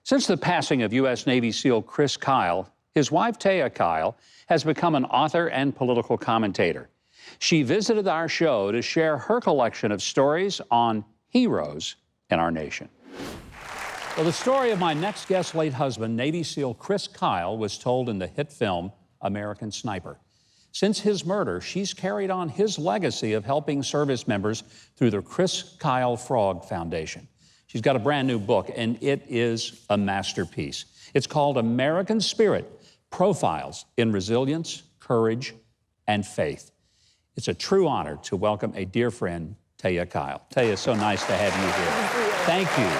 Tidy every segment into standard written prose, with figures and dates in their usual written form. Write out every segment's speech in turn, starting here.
Since the passing of U.S. Navy SEAL Chris Kyle, his wife Taya Kyle has become an author and political commentator. She visited our show to share her collection of stories on heroes in our nation. Well, the story of my next guest's late husband, Navy SEAL Chris Kyle, was told in the hit film American Sniper. Since his murder, she's carried on his legacy of helping service members through the Chris Kyle Frog Foundation. She's got a brand new book, and it is a masterpiece. It's called American Spirit: Profiles in Resilience, Courage, and Faith. It's a true honor to welcome a dear friend, Taya Kyle. Taya, so nice to have you here. Thank you.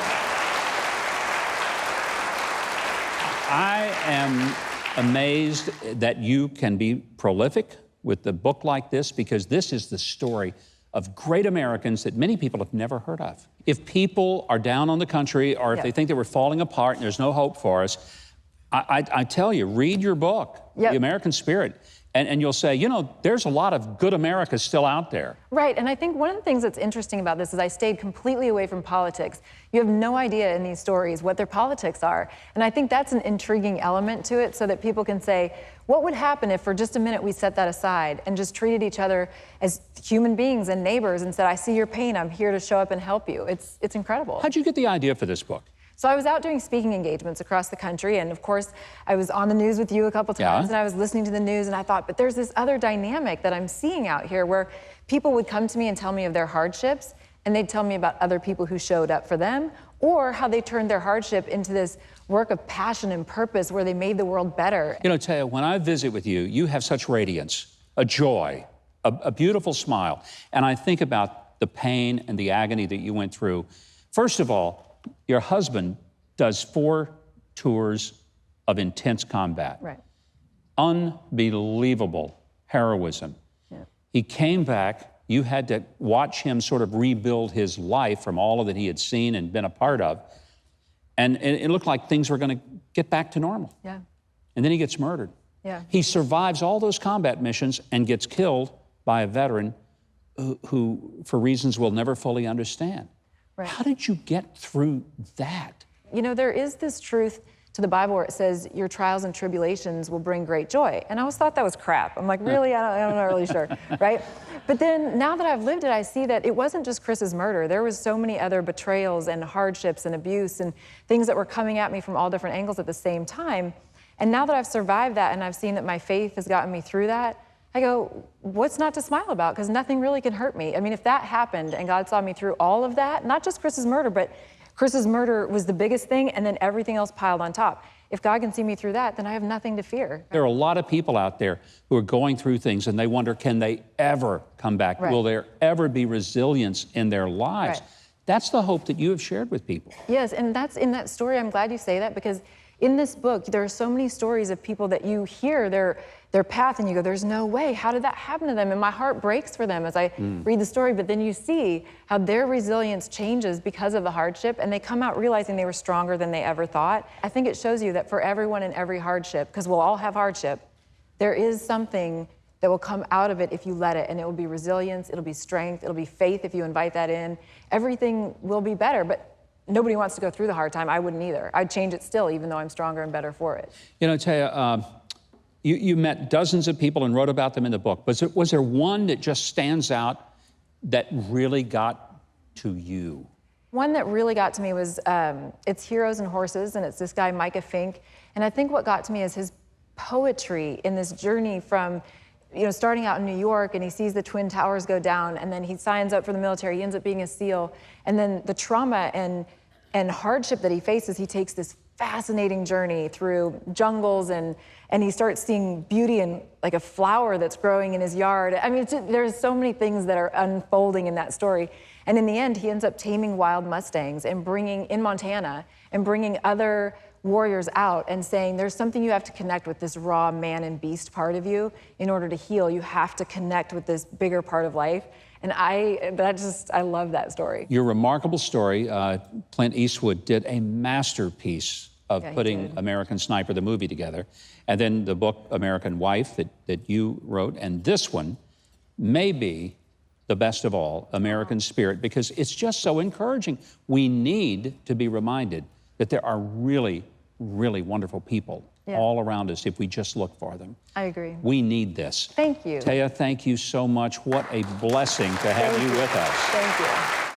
I am amazed that you can be prolific with a book like this, because this is the story of great Americans that many people have never heard of. If people are down on the country, or if they think that we're falling apart and there's no hope for us, I tell you, read your book, The American Spirit, and you'll say, you know, there's a lot of good America still out there. Right, and I think one of the things that's interesting about this is I stayed completely away from politics. You have no idea in these stories what their politics are. And I think that's an intriguing element to it, so that people can say, what would happen if for just a minute we set that aside and just treated each other as human beings and neighbors and said, I see your pain, I'm here to show up and help you. It's incredible. How'd you get the idea for this book? So I was out doing speaking engagements across the country, and of course, I was on the news with you a couple times, and I was listening to the news, and I thought, but there's this other dynamic that I'm seeing out here where people would come to me and tell me of their hardships, and they'd tell me about other people who showed up for them, or how they turned their hardship into this work of passion and purpose where they made the world better. You know, Taya, when I visit with you, you have such radiance, a joy, a beautiful smile, and I think about the pain and the agony that you went through. First of all, your husband does 4 tours of intense combat. Right. Unbelievable heroism. Yeah. He came back. You had to watch him sort of rebuild his life from all of that he had seen and been a part of. And it looked like things were going to get back to normal. Yeah. And then he gets murdered. Yeah. He survives all those combat missions and gets killed by a veteran who for reasons we'll never fully understand. Right. How did you get through that? You know, there is this truth to the Bible where it says your trials and tribulations will bring great joy. And I always thought that was crap. I'm like, really? I'm not really sure, right? But then now that I've lived it, I see that it wasn't just Chris's murder. There was so many other betrayals and hardships and abuse and things that were coming at me from all different angles at the same time. And now that I've survived that and I've seen that my faith has gotten me through that, I go, what's not to smile about? Because nothing really can hurt me. I mean, if that happened and God saw me through all of that, not just Chris's murder, but Chris's murder was the biggest thing, and then everything else piled on top. If God can see me through that, then I have nothing to fear. There are a lot of people out there who are going through things, and they wonder, can they ever come back? Right. Will there ever be resilience in their lives? Right. That's the hope that you have shared with people. Yes, and that's in that story. I'm glad you say that, because in this book, there are so many stories of people that you hear their path and you go, there's no way, how did that happen to them? And my heart breaks for them as I read the story, but then you see how their resilience changes because of the hardship, and they come out realizing they were stronger than they ever thought. I think it shows you that for everyone in every hardship, because we'll all have hardship, there is something that will come out of it if you let it, and it will be resilience, it'll be strength, it'll be faith if you invite that in. Everything will be better, but nobody wants to go through the hard time. I wouldn't either. I'd change it still, even though I'm stronger and better for it. You know, Taya, you met dozens of people and wrote about them in the book. Was there one that just stands out that really got to you? One that really got to me was, it's Heroes and Horses, and it's this guy, Mike Huckabee. And I think what got to me is his poetry in this journey from, you know, starting out in New York, and he sees the Twin Towers go down, and then he signs up for the military, he ends up being a SEAL. And then the trauma and hardship that he faces, he takes this fascinating journey through jungles, and he starts seeing beauty in like a flower that's growing in his yard. I mean, there's so many things that are unfolding in that story. And in the end, he ends up taming wild Mustangs and in Montana, and bringing other warriors out and saying, there's something you have to connect with, this raw man and beast part of you. In order to heal, you have to connect with this bigger part of life. And I love that story. Your remarkable story, Clint Eastwood did a masterpiece of putting American Sniper, the movie, together. And then the book, American Wife, that you wrote. And this one may be the best of all, American Spirit, because it's just so encouraging. We need to be reminded that there are really, really wonderful people all around us if we just look for them. I agree. We need this. Thank you. Taya, thank you so much. What a blessing to have you with us. Thank you.